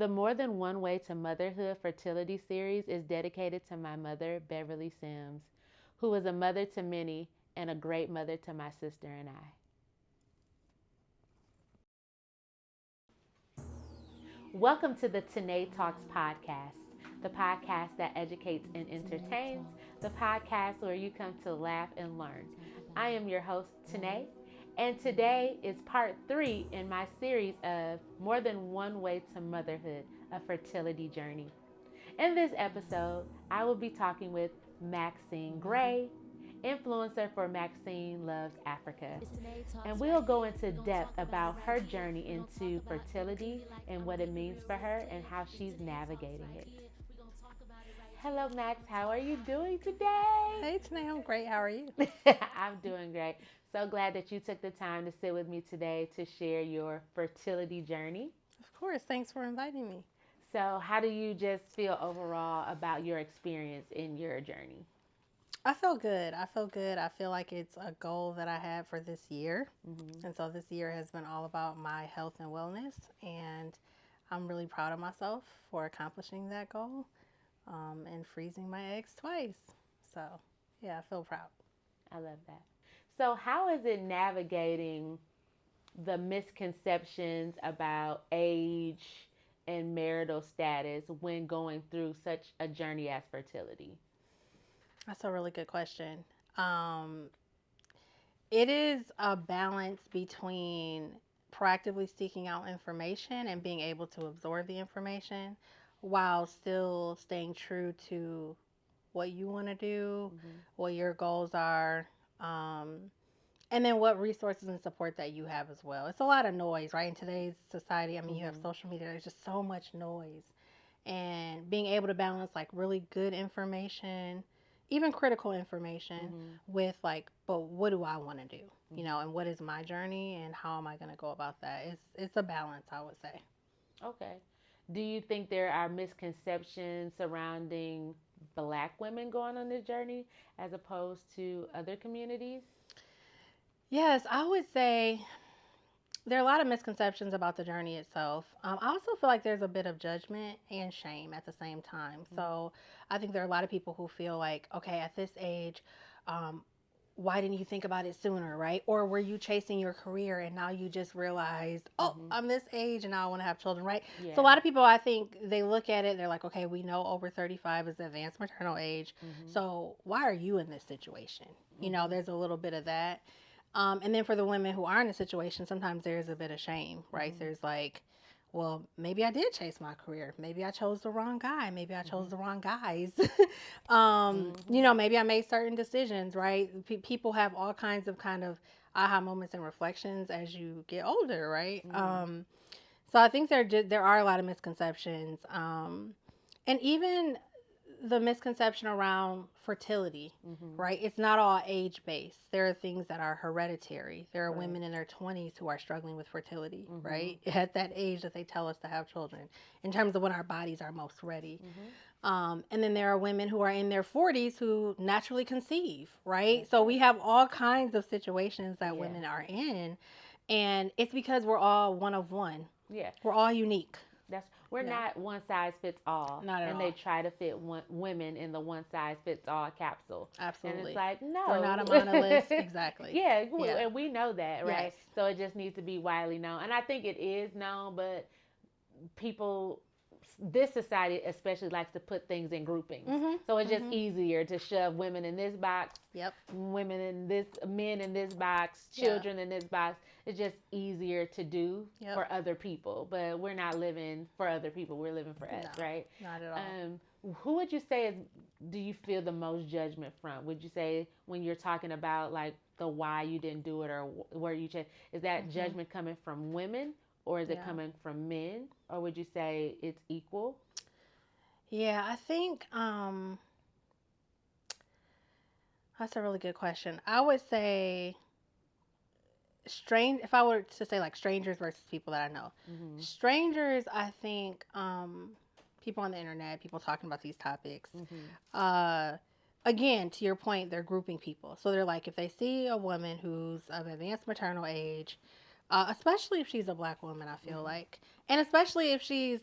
The More Than One Way to Motherhood Fertility series is dedicated to my mother, Beverly Sims, who is a mother to many and a great mother to my sister and I. Welcome to the Tynee Talks podcast, the podcast that educates and entertains, the podcast where you come to laugh and learn. I am your host, Tynee, and today is part 3 in my series of More Than One Way to Motherhood, a fertility journey. In this episode, I will be talking with Maxine Gray, influencer for Maxine Loves Africa. And we'll go into depth about her journey into fertility and what it means for her and how she's navigating it. Hello, Max. How are you doing today? Hey, Tanae, I'm great. How are you? I'm doing great. So glad that you took the time to sit with me today to share your fertility journey. Of course. Thanks for inviting me. So, how do you just feel overall about your experience in your journey? I feel good. I feel good. I feel like it's a goal that I had for this year. Mm-hmm. And so this year has been all about my health and wellness. And I'm really proud of myself for accomplishing that goal and freezing my eggs twice. So, yeah, I feel proud. I love that. So, how is it navigating the misconceptions about age and marital status when going through such a journey as fertility? That's a really good question. Um, it is a balance between proactively seeking out information and being able to absorb the information while still staying true to what you want to do, Mm-hmm. what your goals are, um, and then what resources and support that you have as well. It's a lot of noise, right? In today's society, I mean, you have Mm-hmm. social media, there's just so much noise. And being able to balance like really good information, even critical information, Mm-hmm. with like, but what do I want to do? You know, Mm-hmm. and what is my journey and how am I going to go about that? It's a balance, I would say. Okay. Do you think there are misconceptions surrounding Black women going on this journey as opposed to other communities? Yes, I would say there are a lot of misconceptions about the journey itself. I also feel like there's a bit of judgment and shame at the same time. Mm-hmm. So I think there are a lot of people who feel like, okay, at this age, um, why didn't you think about it sooner, right? Or were you chasing your career and now you just realized, oh, Mm-hmm. I'm this age and now I want to have children, right? So a Yeah. lot of people, I think, they look at it, they're like, okay, we know over 35 is the advanced maternal age. Mm-hmm. So why are you in this situation? You know, Mm-hmm. there's a little bit of that. And then for the women who are in a situation, sometimes there's a bit of shame, right? Mm-hmm. There's like, well, maybe I did chase my career. Maybe I chose the wrong guy. Maybe I chose Mm-hmm. the wrong guys. Mm-hmm. Maybe I made certain decisions, right? People have all kinds of kind of aha moments and reflections as you get older, right? Mm-hmm. So I think there are a lot of misconceptions, and even the misconception around fertility, Mm-hmm. right? It's not all age based. There are things that are hereditary. There are Right. women in their 20s who are struggling with fertility, Mm-hmm. right? At that age that they tell us to have children, in terms of when our bodies are most ready. Mm-hmm. And then there are women who are in their 40s who naturally conceive, right? That's So we right. have all kinds of situations that Yeah. women are in, and it's because we're all one of one. Yeah. We're all unique. We're Yeah, not one size fits all, not at and they all. try to fit women in the one size fits all capsule, and it's Absolutely. like We're not no. a monolith. Exactly. Yeah, Yeah. and we know that, Yes. right? So it just needs to be widely known, and I think it is known, but people, this society especially likes to put things in groupings. Mhm. So it's just Mhm. easier to shove women in this box, Yep. women in this, men in this box, Yeah. children in this box. It's just easier to do Yep. for other people, but we're not living for other people. We're living for us, No. right? Not at all. Who would you say is, do you feel the most judgment from? Would you say when you're talking about like the why you didn't do it or where you changed, is that Mhm. judgment coming from women or is it Yeah. coming from men, or would you say it's equal? Yeah. I think that's a really good question. I would say strange. If I were to say like strangers versus people that I know, Mm-hmm. strangers. I think people on the internet, people talking about these topics. Mm-hmm. Uh, Again, to your point, they're grouping people. So they're like, if they see a woman who's of advanced maternal age, especially if she's a black woman, I feel Mm-hmm. like, and especially if she's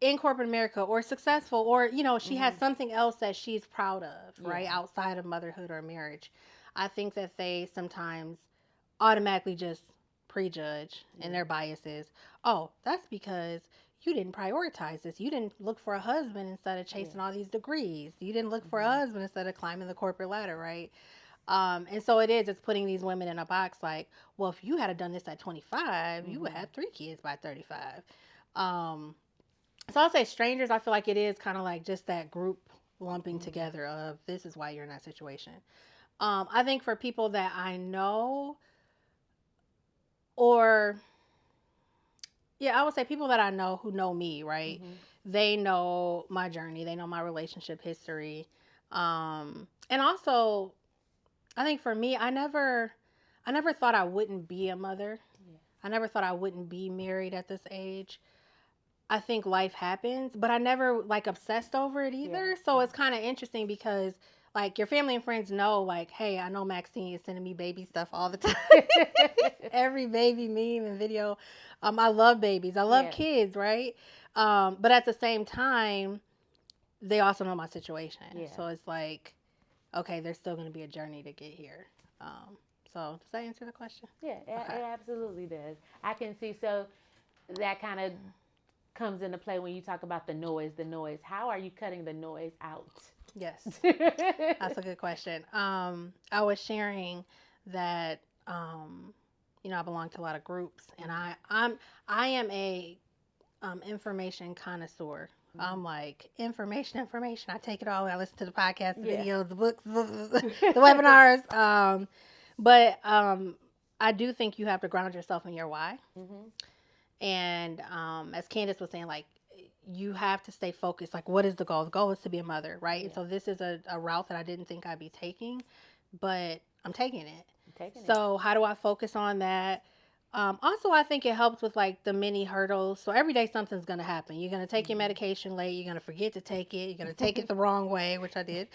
in corporate America or successful, or, you know, she has something else that she's proud of, right? Outside of motherhood or marriage. I think that they sometimes automatically just prejudge and their biases. Oh, that's because you didn't prioritize this. You didn't look for a husband instead of chasing all these degrees. You didn't look for a husband instead of climbing the corporate ladder, right? And so it's putting these women in a box like, well, if you had done this at 25, you would have 3 kids by 35. So I'll say strangers, I feel like it is kind of like just that group lumping together of this is why you're in that situation. I think for people that I know, or I would say people that I know who know me, right? They know my journey. They know my relationship history. And also, I think for me, I never thought I wouldn't be a mother. I never thought I wouldn't be married at this age. I think life happens, but I never like obsessed over it either. So it's kind of interesting because like your family and friends know like, hey, I know Maxine is sending me baby stuff all the time. Every baby meme and video. I love babies. I love kids, right? But at the same time, they also know my situation. So it's like, okay, there's still going to be a journey to get here. So does that answer the question? Yeah, it absolutely does. I can see. So that kind of comes into play when you talk about the noise. How are you cutting the noise out? Yes, that's a good question. I was sharing that, you know, I belong to a lot of groups, and I am a information connoisseur. I'm like, information. I take it all. I listen to the podcasts, the videos, the books, the webinars. But I do think you have to ground yourself in your why. And as Candace was saying, like, you have to stay focused. Like, what is the goal? The goal is to be a mother, right? And so this is a route that I didn't think I'd be taking, but I'm taking it. So how do I focus on that? Also, I think it helps with like the mini hurdles. So every day something's going to happen. You're going to take your medication late. You're going to forget to take it. You're going to take it the wrong way, which I did.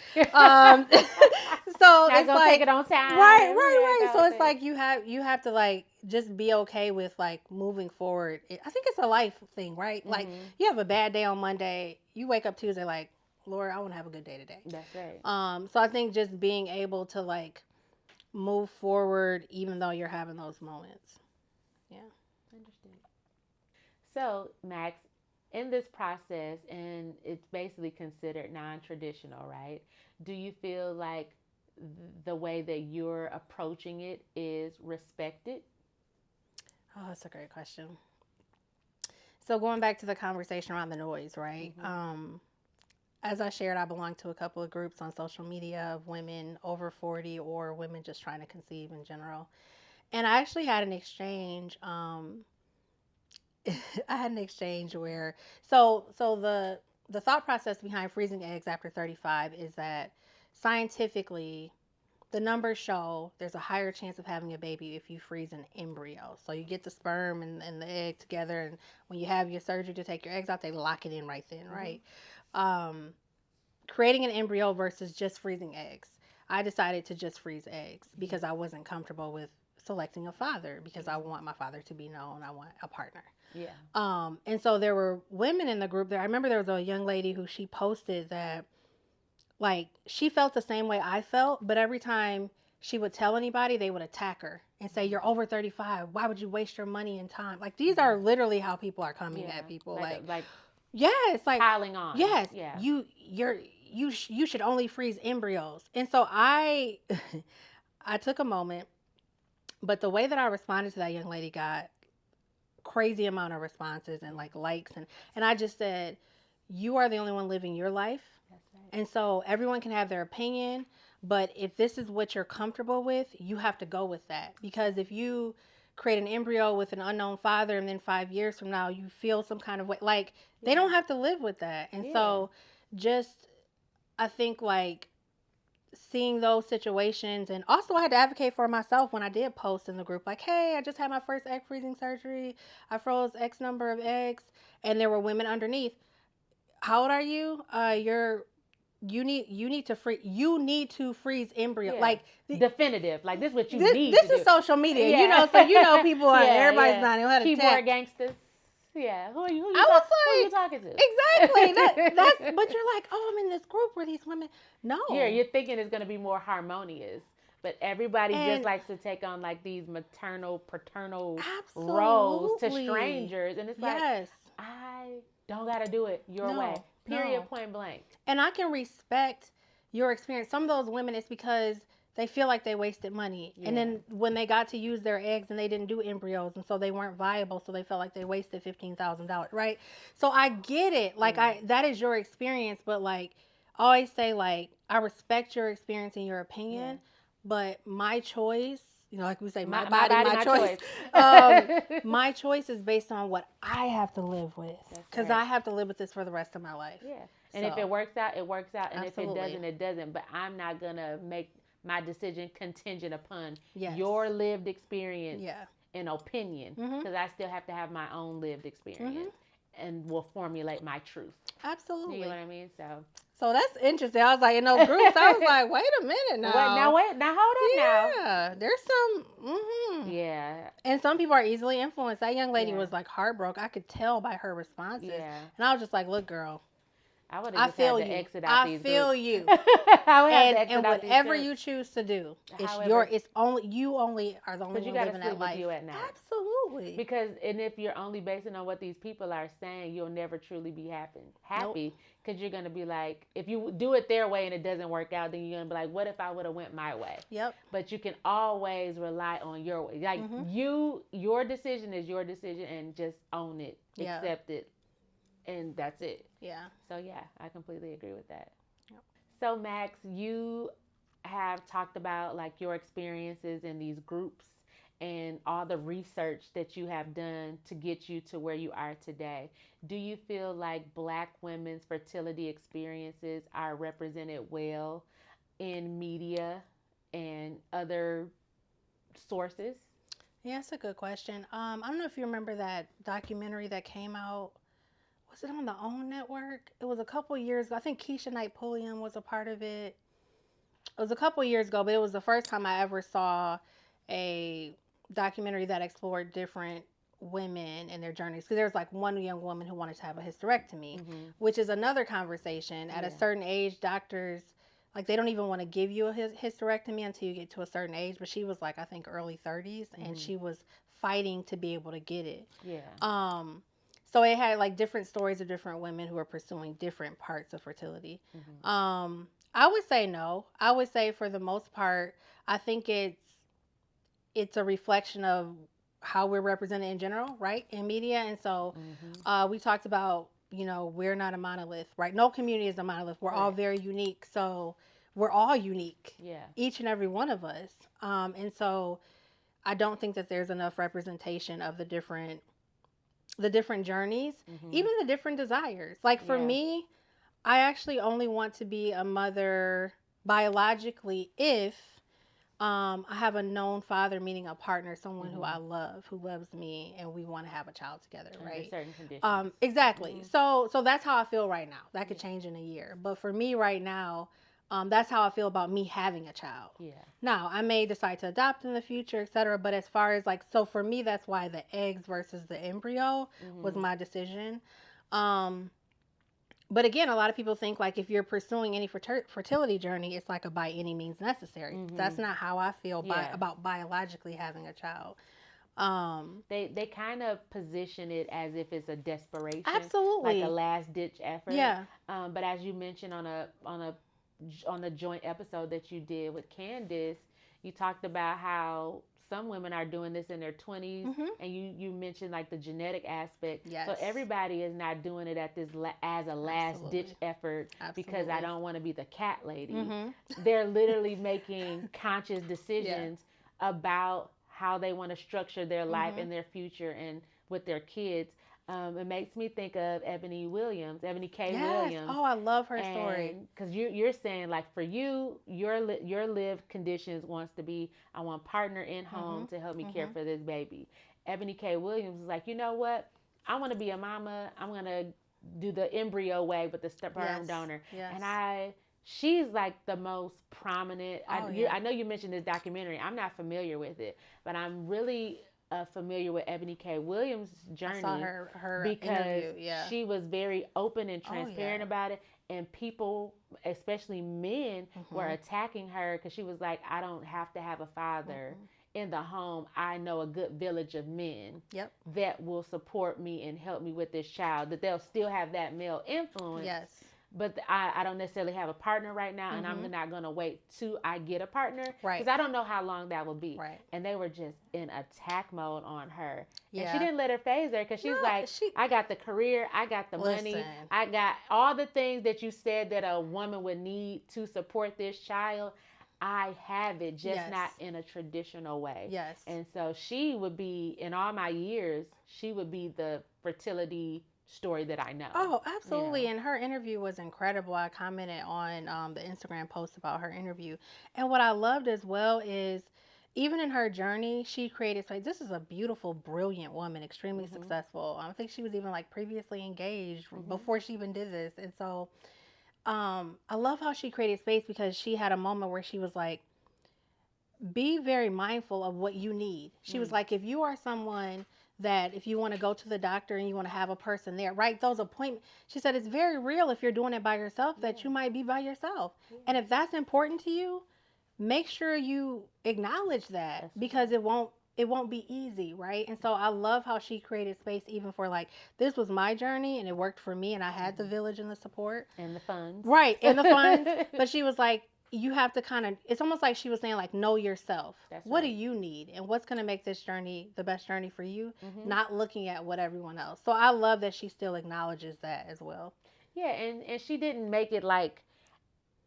So it's like, take it on time. Right. So it's like you have to like just be okay with like moving forward. I think it's a life thing, right? Like you have a bad day on Monday, you wake up Tuesday like, Lord, I want to have a good day today. That's right. So I think just being able to like move forward even though you're having those moments. Yeah. Interesting. So, Max, in this process, and it's basically considered non-traditional, right? Do you feel like the way that you're approaching it is respected? Oh, that's a great question. So going back to the conversation around the noise, right? As I shared, I belong to a couple of groups on social media of women over 40 or women just trying to conceive in general. And I actually had an exchange. I had an exchange where, so the thought process behind freezing eggs after 35 is that scientifically, the numbers show there's a higher chance of having a baby if you freeze an embryo. So you get the sperm and the egg together, and when you have your surgery to take your eggs out, they lock it in right then, right? Creating an embryo versus just freezing eggs. I decided to just freeze eggs because I wasn't comfortable with selecting a father because I want my father to be known. I want a partner. Yeah. And so there were women in the group there. I remember there was a young lady who she posted that like she felt the same way I felt, but every time she would tell anybody, they would attack her and say, you're over 35. Why would you waste your money and time? Like these are literally how people are coming at people. Like yes, like piling on. Yes. Yeah. You should only freeze embryos. And so I took a moment, but the way that I responded to that young lady got crazy amount of responses and like likes and I just said, you are the only one living your life. That's right. And so everyone can have their opinion, but if this is what you're comfortable with, you have to go with that. Because if you create an embryo with an unknown father and then 5 years from now you feel some kind of way, like they don't have to live with that. And so just I think like seeing those situations, and also I had to advocate for myself when I did post in the group like, hey, I just had my first egg freezing surgery, I froze X number of eggs, and there were women underneath, how old are you? You need to freeze embryo. Like definitive. Like this is what you need. This is social media, you know. So you know people are everybody's not know how to keyboard text. gangsters. Yeah. Who are you? I was Who are you like, talking to? exactly. But you're like, oh, I'm in this group where these women. No. Yeah, you're thinking it's gonna be more harmonious, but everybody just And likes to take on like these maternal, paternal roles to absolutely. strangers, and it's like Yes. I don't gotta do it your way. No. Period. No. Point blank. And I can respect your experience. Some of those women, it's because they feel like they wasted money. Yeah. And then when they got to use their eggs and they didn't do embryos, and so they weren't viable, so they felt like they wasted $15,000, right? So I get it. Like, that is your experience, but like, I always say, like, I respect your experience and your opinion, but my choice, like we say, my body, my choice. My choice is based on what I have to live with, because I have to live with this for the rest of my life. Yeah. And if it works out, it works out. And absolutely. if it doesn't, it doesn't. But I'm not going to make my decision contingent upon Yes. your lived experience Yeah. and opinion. Because I still have to have my own lived experience and will formulate my truth. Absolutely. You know what I mean? So that's interesting. I was like, in those groups, I was like, wait a minute now. Now hold up now. Yeah, there's some. Yeah. And some people are easily influenced. That young lady was like heartbroken. I could tell by her responses. Yeah. And I was just like, look, girl, I would have had to exit out these feel groups. you. I would have to exit and out whatever these you choose to do, However, you only are the only one living that life. You at night. Absolutely. Because if you're only basing on what these people are saying, you'll never truly be happy. Because you're gonna be like, if you do it their way and it doesn't work out, then you're gonna be like, what if I would have went my way? Yep. But you can always rely on your way. Like your decision is your decision, and just own it, accept it, and that's it. Yeah. So yeah, I completely agree with that. Yep. So Max, you have talked about like your experiences in these groups and all the research that you have done to get you to where you are today. Do you feel like Black women's fertility experiences are represented well in media and other sources? Yeah, that's a good question. I don't know if you remember that documentary that came out. Was it on the OWN network? It was a couple years ago. I think Keisha Knight Pulliam was a part of it. It was a couple years ago, but it was the first time I ever saw a documentary that explored different women and their journeys. Because there's like one young woman who wanted to have a hysterectomy, which is another conversation. At a certain age, doctors, like, they don't even want to give you a hysterectomy until you get to a certain age. But she was like, I think early 30s, and she was fighting to be able to get it. Yeah. So it had like different stories of different women who were pursuing different parts of fertility. I would say no. I would say for the most part, I think it's a reflection of how we're represented in general, right, in media. And so we talked about, we're not a monolith, right? No community is a monolith. We're all very unique. So we're all unique. Yeah. Each and every one of us. And so I don't think that there's enough representation of the different journeys, even the different desires. Like for me, I actually only want to be a mother biologically if I have a known father, meaning a partner, someone who I love, who loves me, and we want to have a child together, right? Under certain conditions. Exactly. So that's how I feel right now. That could change in a year. But for me right now, that's how I feel about me having a child. Yeah. Now, I may decide to adopt in the future, etc. But as far as so for me, that's why the eggs versus the embryo was my decision. But again, a lot of people think like if you're pursuing any fertility journey, it's like a by any means necessary. That's not how I feel about biologically having a child. They kind of position it as if it's a desperation, absolutely, like a last ditch effort. Yeah. But as you mentioned on a joint episode that you did with Candace, you talked about how some women are doing this in their 20s, and you mentioned like the genetic aspect. Yes. So everybody is not doing it as a last ditch effort because I don't want to be the cat lady. They're literally making conscious decisions about how they want to structure their life and their future and with their kids. It makes me think of Ebony K. Williams. Oh, I love her story. Because you're saying like for you, your lived conditions wants to be, I want a partner in home to help me care for this baby. Ebony K. Williams is like, you know what? I want to be a mama. I'm gonna do the embryo way with the sperm donor. Yes. And she's like the most prominent. I know you mentioned this documentary. I'm not familiar with it, but I'm really familiar with Ebony K. Williams' journey. I saw her because interview. Yeah. she was very open and transparent yeah. about it, and people, especially men, were attacking her because she was like, I don't have to have a father in the home. I know a good village of men Yep. that will support me and help me with this child, that they'll still have that male influence. Yes. But I don't necessarily have a partner right now, and I'm not going to wait till I get a partner. Right. Because I don't know how long that will be. Right. And they were just in attack mode on her. Yeah. And she didn't let her phase her because she's like, I got the career, I got the money, I got all the things that you said that a woman would need to support this child. I have it, just not in a traditional way. Yes. And so she would be, in all my years, she would be the fertility story that I know. Oh, absolutely. And her interview was incredible. I commented on the Instagram post about her interview. And what I loved as well is, even in her journey, she created space. This is a beautiful, brilliant woman, extremely successful. I think she was even like previously engaged before she even did this. And so I love how she created space, because she had a moment where she was like, be very mindful of what you need. She was like, if you are someone that, if you want to go to the doctor and you want to have a person there, right? Those appointments, she said, it's very real if you're doing it by yourself that you might be by yourself. And if that's important to you, make sure you acknowledge that, because it won't be easy, right? And so I love how she created space even for like, this was my journey and it worked for me and I had the village and the support. And the funds. Right, and the funds. But she was like, you have to kind of, it's almost like she was saying like, know yourself. What do you need? And what's going to make this journey the best journey for you? Not looking at what everyone else. So I love that she still acknowledges that as well. Yeah, and she didn't make it like,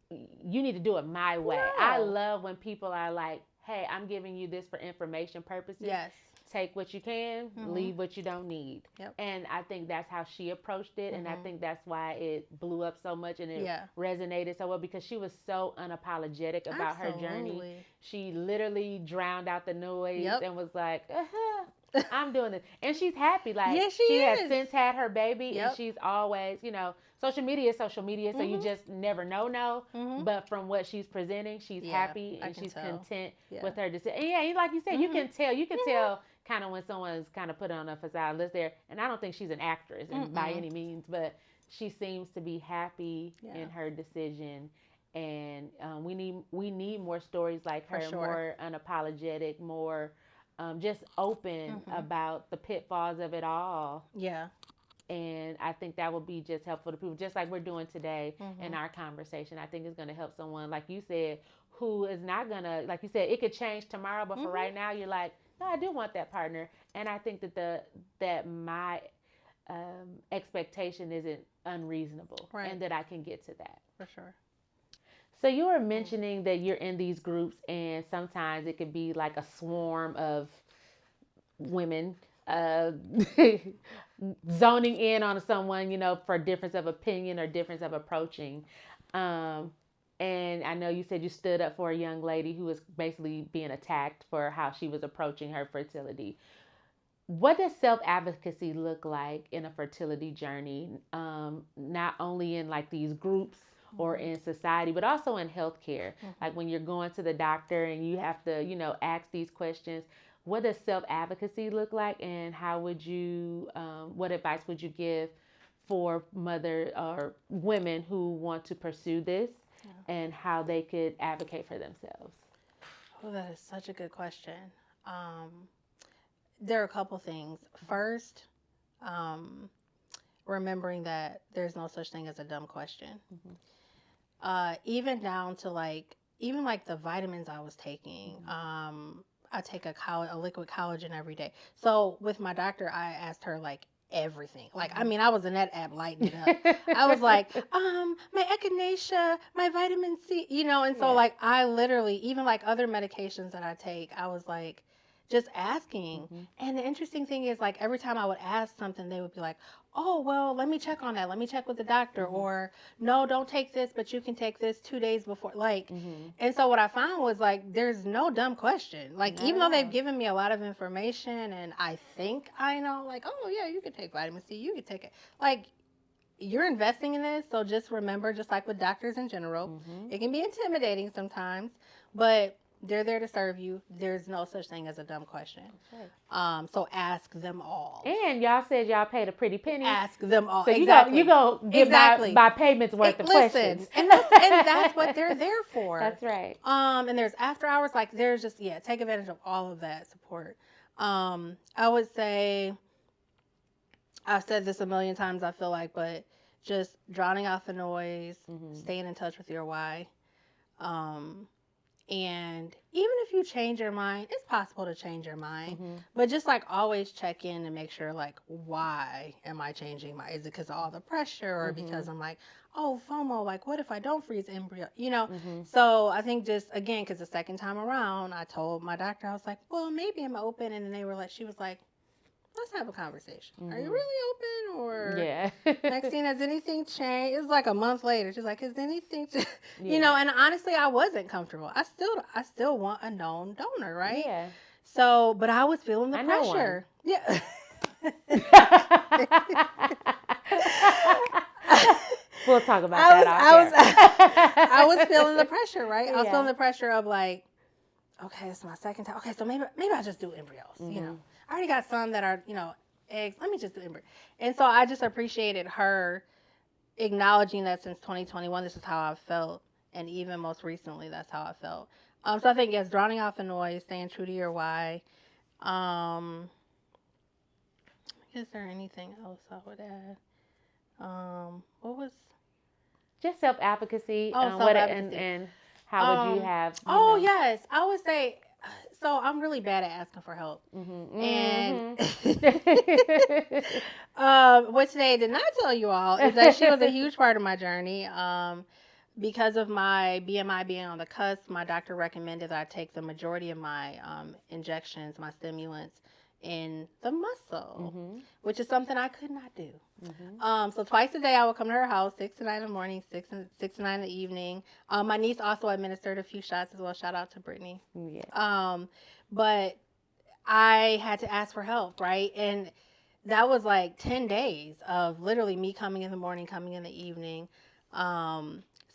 you need to do it my way. No. I love when people are like, hey, I'm giving you this for information purposes. Yes. Take what you can, leave what you don't need. Yep. And I think that's how she approached it. And I think that's why it blew up so much and it resonated so well, because she was so unapologetic about her journey. She literally drowned out the noise and was like, I'm doing this. And she's happy. Like, she has since had her baby and she's always, social media is social media. So you just never know. But from what she's presenting, she's happy and she's content with her decision. And like you said, you can tell kind of when someone's kind of put on a facade list there. And I don't think she's an actress by any means, but she seems to be happy in her decision. And we need more stories like her, more unapologetic, more just open about the pitfalls of it all. Yeah. And I think that will be just helpful to people, just like we're doing today in our conversation. I think it's going to help someone, like you said, who is not going to, like you said, it could change tomorrow, but for right now, you're like, no, I do want that partner. And I think that my expectation isn't unreasonable, and that I can get to that. For sure. So you were mentioning that you're in these groups, and sometimes it could be like a swarm of women zoning in on someone, for difference of opinion or difference of approaching. And I know you said you stood up for a young lady who was basically being attacked for how she was approaching her fertility. What does self-advocacy look like in a fertility journey, not only in like these groups or in society, but also in healthcare? Like when you're going to the doctor and you have to, ask these questions, what does self-advocacy look like, and how would you, what advice would you give for mother or women who want to pursue this and how they could advocate for themselves? Oh, that is such a good question. There are a couple things. First, remembering that there's no such thing as a dumb question. Even down to even the vitamins I was taking. I take a liquid collagen every day. So with my doctor, I asked her everything. I was in that app lighting it up. I was like, my echinacea, my vitamin C, and so I literally, even other medications that I take, I was just asking. And the interesting thing is every time I would ask something, they would be like, oh, well, let me check on that. Let me check with the doctor. Or no, don't take this, but you can take this 2 days before. And so what I found was there's no dumb question. Even though they've given me a lot of information and I think I know, oh yeah, you can take vitamin C, you can take it. You're investing in this. So just remember, just like with doctors in general, it can be intimidating sometimes, but They're there to serve you. There's no such thing as a dumb question. Right. So ask them all. And y'all said y'all paid a pretty penny. Ask them all. So exactly. you go get exactly. my payments worth of questions. And that's what they're there for. That's right. And there's after hours, like there's just take advantage of all of that support. I would say, I've said this a million times, I feel like, but just drowning out the noise, staying in touch with your why. And even if you change your mind, it's possible to change your mind, but just like always check in and make sure, like, why am I changing my, is it because of all the pressure, or because I'm like, oh, FOMO, like, what if I don't freeze embryo, So I think just, again, because the second time around, I told my doctor, I was like, well, maybe I'm open. And then they were like, she was like, let's have a conversation. Are you really open? Or, Maxine, has anything changed? It was like a month later. She's like, has anything changed? And honestly, I wasn't comfortable. I still want a known donor, right? Yeah. So, but I was feeling the pressure. Yeah. We'll talk about that. I was feeling the pressure, right? I was feeling the pressure of like, okay, this is my second time. Okay, so maybe I'll just do embryos, I already got some that are, eggs. Let me just do embryo. And so I just appreciated her acknowledging that since 2021, this is how I've felt. And even most recently, that's how I felt. So I think, yes, drowning out the noise, staying true to your why. Is there anything else I would add? What was? Just self-advocacy. Self-advocacy. And how would you have? Yes. I would say, so I'm really bad at asking for help. And what today did not tell you all is that she was a huge part of my journey. Because of my BMI being on the cusp, my doctor recommended that I take the majority of my injections, my stimulants, in the muscle, which is something I could not do. So twice a day I would come to her house, 6 to 9 in the morning, 6 to 9 in the evening. My niece also administered a few shots as well. Shout out to Brittany. Yeah. But I had to ask for help, right? And that was like 10 days of literally me coming in the morning, coming in the evening.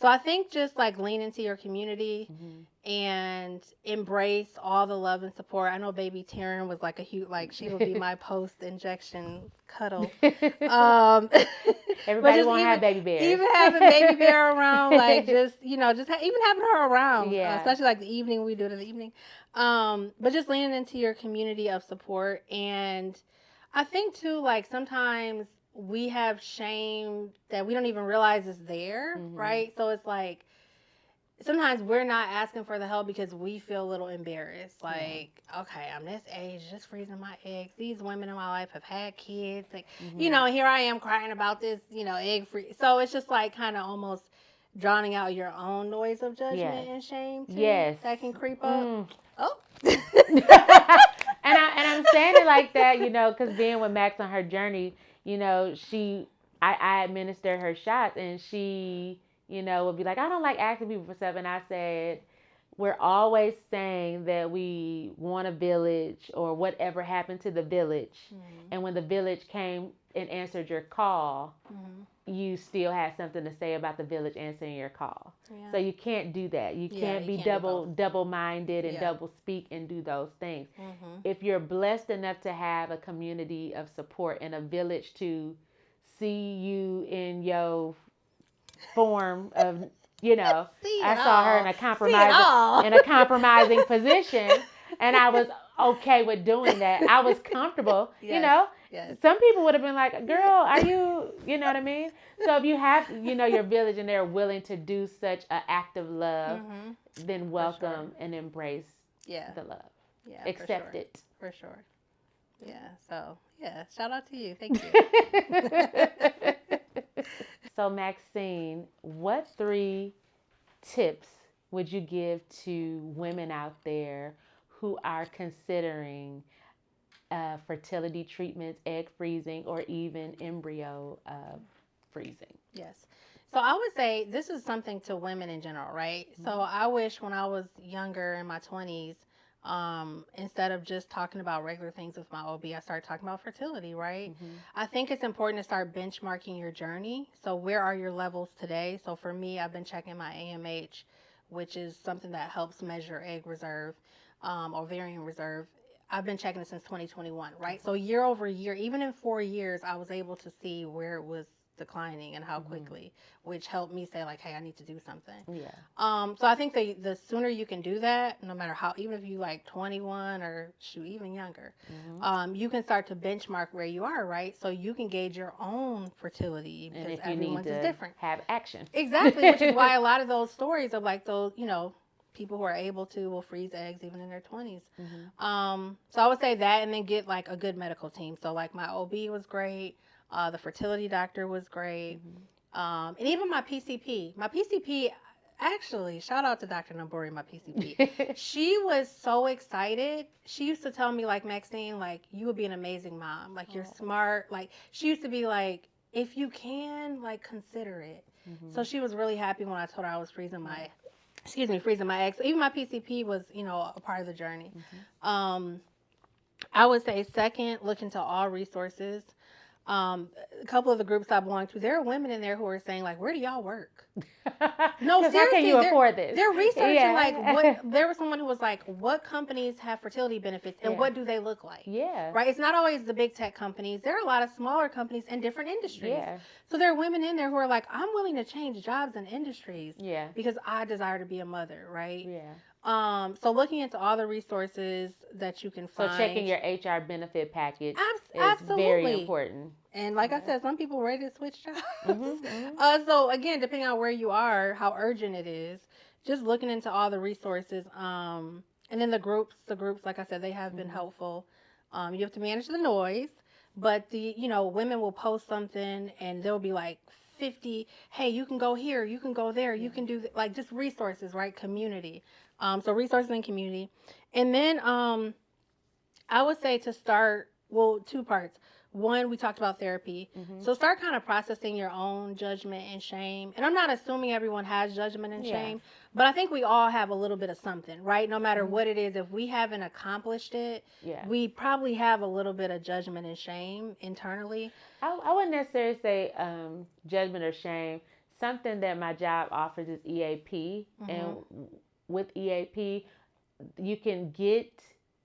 So I think just like lean into your community and embrace all the love and support. I know baby Taryn was like a huge, like she would be my post-injection cuddle. Everybody want to have baby bears. Even having baby bear around, like just, even having her around, especially like the evening, we do it in the evening. But just leaning into your community of support. And I think too, like sometimes we have shame that we don't even realize is there, right? So it's like, sometimes we're not asking for the help because we feel a little embarrassed. Like, okay, I'm this age, just freezing my eggs. These women in my life have had kids. Like, here I am crying about this, egg free. So it's just like kind of almost drowning out your own noise of judgment and shame too, that can creep up. Oh. And I'm saying it like that, because being with Max on her journey, I administered her shots, and she, would be like, I don't like asking people for stuff. And I said, we're always saying that we want a village or whatever happened to the village. And when the village came and answered your call, you still had something to say about the village answering your call. So you can't do that. You can't be double-minded and double speak and do those things. If you're blessed enough to have a community of support and a village to see you in your form of, I saw her in a compromising position, and I was okay with doing that. I was comfortable, Some people would have been like, girl, are you, you know what I mean? So if you have, your village and they're willing to do such an act of love, then welcome and embrace the love. Yeah, accept it. For sure. Yeah. So, shout out to you. Thank you. So, Maxine, what 3 tips would you give to women out there who are considering fertility treatments, egg freezing, or even embryo freezing? Yes. So I would say this is something to women in general, right? So I wish when I was younger in my 20s, instead of just talking about regular things with my OB, I started talking about fertility, right? I think it's important to start benchmarking your journey. So where are your levels today? So for me, I've been checking my AMH which is something that helps measure egg reserve, ovarian reserve. I've been checking it since 2021, right? So year over year, even in 4 years, I was able to see where it was declining and how quickly, which helped me say like, hey, I need to do something. Yeah. So I think the sooner you can do that, no matter how, even if you like 21 or shoot, even younger, you can start to benchmark where you are, right? So you can gauge your own fertility And because if you everyone's need is to different. have action. Exactly, which is why a lot of those stories of like those, people who are able to will freeze eggs even in their 20s. So I would say that, and then get like a good medical team. So like my OB was great. The fertility doctor was great. And even my PCP. My PCP, actually, shout out to Dr. Nabori, my PCP. She was so excited. She used to tell me, like, Maxine, like, you would be an amazing mom. Like, you're smart. Like, she used to be like, if you can, like, consider it. So she was really happy when I told her I was freezing my eggs. So even my PCP was, a part of the journey. I would say second, look into all resources. A couple of the groups I belong to, there are women in there who are saying like, where do y'all work? No, seriously, how can you afford this? They're researching like what. There was someone who was like, what companies have fertility benefits and what do they look like? Yeah. Right. It's not always the big tech companies. There are a lot of smaller companies in different industries. Yeah. So there are women in there who are like, I'm willing to change jobs and industries. Yeah. Because I desire to be a mother. Right. Yeah. So looking into all the resources that you can find. So checking your HR benefit package is absolutely very important. And like I said, some people are ready to switch jobs. So again, depending on where you are, how urgent it is, just looking into all the resources. And then the groups, like I said, they have been helpful. You have to manage the noise, but women will post something and there'll be like 50, hey, you can go here, you can go there, you can do like just resources, right? Community. So resources and community. And then I would say to start, well, two parts. One, we talked about therapy. So start kind of processing your own judgment and shame. And I'm not assuming everyone has judgment and shame, but I think we all have a little bit of something, right? No matter what it is, if we haven't accomplished it, we probably have a little bit of judgment and shame internally. I wouldn't necessarily say judgment or shame. Something that my job offers is EAP. And with EAP, you can get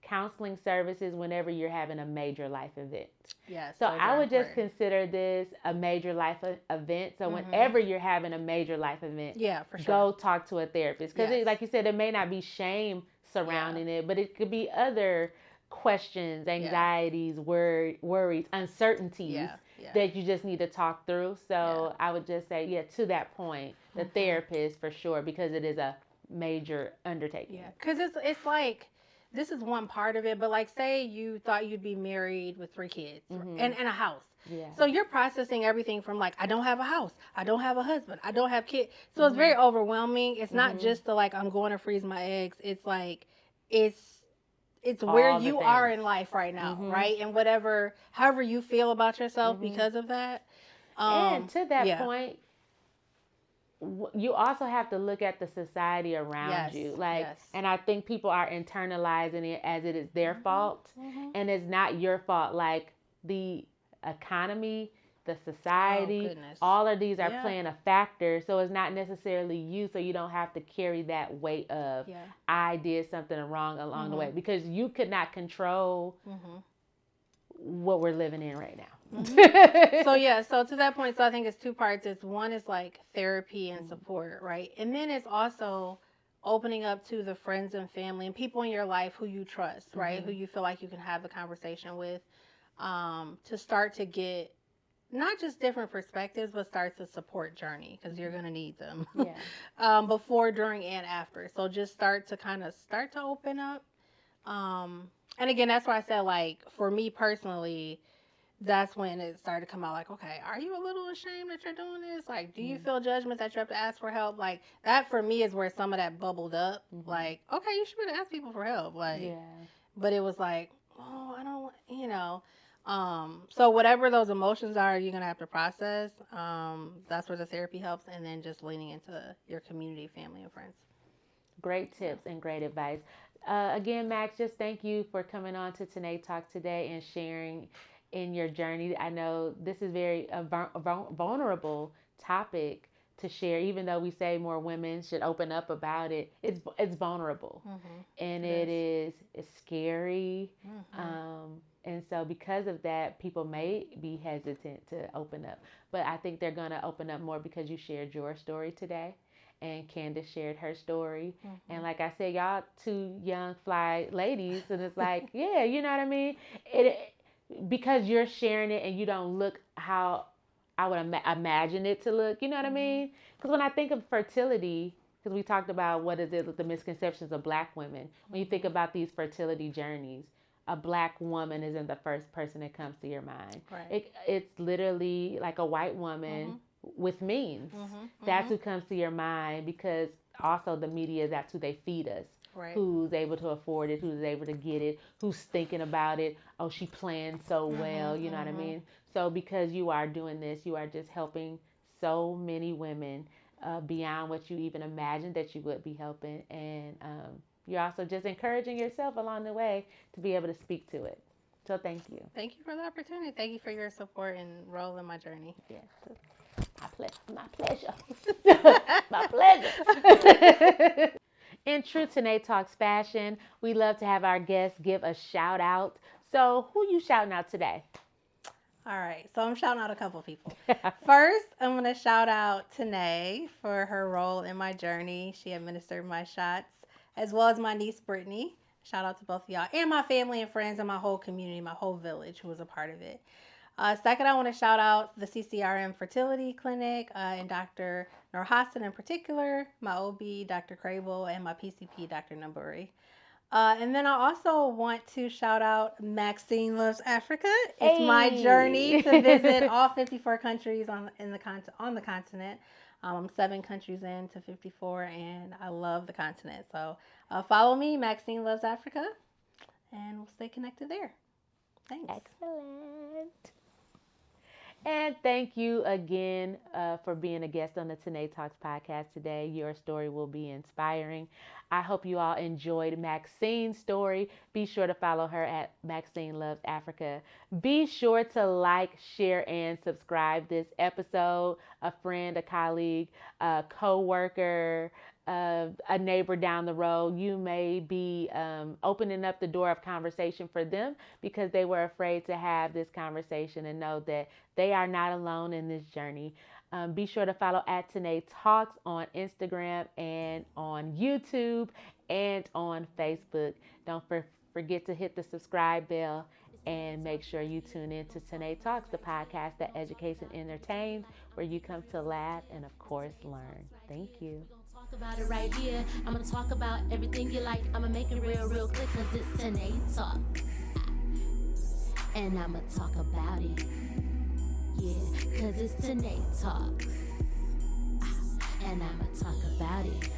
counseling services whenever you're having a major life event. Yes. So I would just consider this a major life event. So whenever you're having a major life event, for sure, go talk to a therapist. Because like you said, it may not be shame surrounding it, but it could be other questions, anxieties, worries, uncertainties that you just need to talk through. So I would just say, to that point, the therapist for sure, because it is a major undertaking. Yeah, because it's like, this is one part of it, but like say you thought you'd be married with 3 kids and a house. So you're processing everything from like, I don't have a house, I don't have a husband, I don't have kids. So it's very overwhelming. It's not just the like, I'm going to freeze my eggs. It's like, it's where you are in life right now, right? And however you feel about yourself because of that. And to that point, you also have to look at the society around you. And I think people are internalizing it as it is their fault. And it's not your fault. Like the economy, the society, all of these are playing a factor. So it's not necessarily you. So you don't have to carry that weight of, I did something wrong along the way. Because you could not control what we're living in right now. So to that point, so I think it's 2 parts. It's one is like therapy and support, right? And then it's also opening up to the friends and family and people in your life who you trust, right? Who you feel like you can have the conversation with, to start to get not just different perspectives, but start the support journey, because you're going to need them before, during, and after. So just start to open up. And again, that's why I said, like, for me personally, that's when it started to come out like, okay, are you a little ashamed that you're doing this? Like, do you feel judgment that you have to ask for help? Like, that for me is where some of that bubbled up. Like, okay, you should ask people for help. Like, but it was like, oh, I don't, so whatever those emotions are, you're going to have to process. That's where the therapy helps. And then just leaning into your community, family, and friends. Great tips and great advice. Again, Max, just thank you for coming on to Tynee Talk today and sharing in your journey. I know this is very vulnerable topic to share. Even though we say more women should open up about it, it's vulnerable, and it's scary. And so because of that, people may be hesitant to open up. But I think they're going to open up more because you shared your story today, and Candace shared her story. And like I said, y'all two young fly ladies, and it's like, yeah, you know what I mean? Because you're sharing it and you don't look how I would imagine it to look, you know what I mean? Because when I think of fertility, because we talked about what is it, the misconceptions of Black women. When you think about these fertility journeys, a Black woman isn't the first person that comes to your mind. Right. It's literally like a white woman with means. That's who comes to your mind, because also the media, that's who they feed us. Right. Who's able to afford it, who's able to get it, who's thinking about it. Oh, she planned so well, you know what I mean? So because you are doing this, you are just helping so many women beyond what you even imagined that you would be helping. And you're also just encouraging yourself along the way to be able to speak to it. So thank you. Thank you for the opportunity. Thank you for your support and role in my journey. Yes. My pleasure. My pleasure. In true Tynee Talks fashion, we love to have our guests give a shout out. So who you shouting out today? All right, so I'm shouting out a couple people. First, I'm going to shout out Tynee for her role in my journey. She administered my shots, as well as my niece Brittany. Shout out to both of y'all, and my family and friends and my whole community, my whole village who was a part of it. Second, I want to shout out the CCRM Fertility Clinic and Dr. Nur Hassan in particular, my OB, Dr. Crable, and my PCP, Dr. Namburi. And then I also want to shout out Maxine Loves Africa. It's my journey to visit all 54 countries on the continent. I'm 7 countries into 54, and I love the continent. So follow me, Maxine Loves Africa, and we'll stay connected there. Thanks. Excellent. And thank you again for being a guest on the Tynee Talks podcast today. Your story will be inspiring. I hope you all enjoyed Maxine's story. Be sure to follow her at Maxine Loves Africa. Be sure to like, share, and subscribe this episode. A friend, a colleague, a co-worker, a neighbor down the road, you may be opening up the door of conversation for them because they were afraid to have this conversation, and know that they are not alone in this journey. Be sure to follow at Tynee Talks on Instagram and on YouTube and on Facebook. Don't forget to hit the subscribe bell, and make sure you tune in to Tynee Talks, the podcast that educates and entertains, where you come to laugh and, of course, learn. Thank you. Talk about it right here. I'm gonna talk about everything you like. I'm gonna make it real quick, cause it's Tynee Talks. And I'm gonna talk about it. Yeah, cause it's Tynee Talks. And I'm gonna talk about it.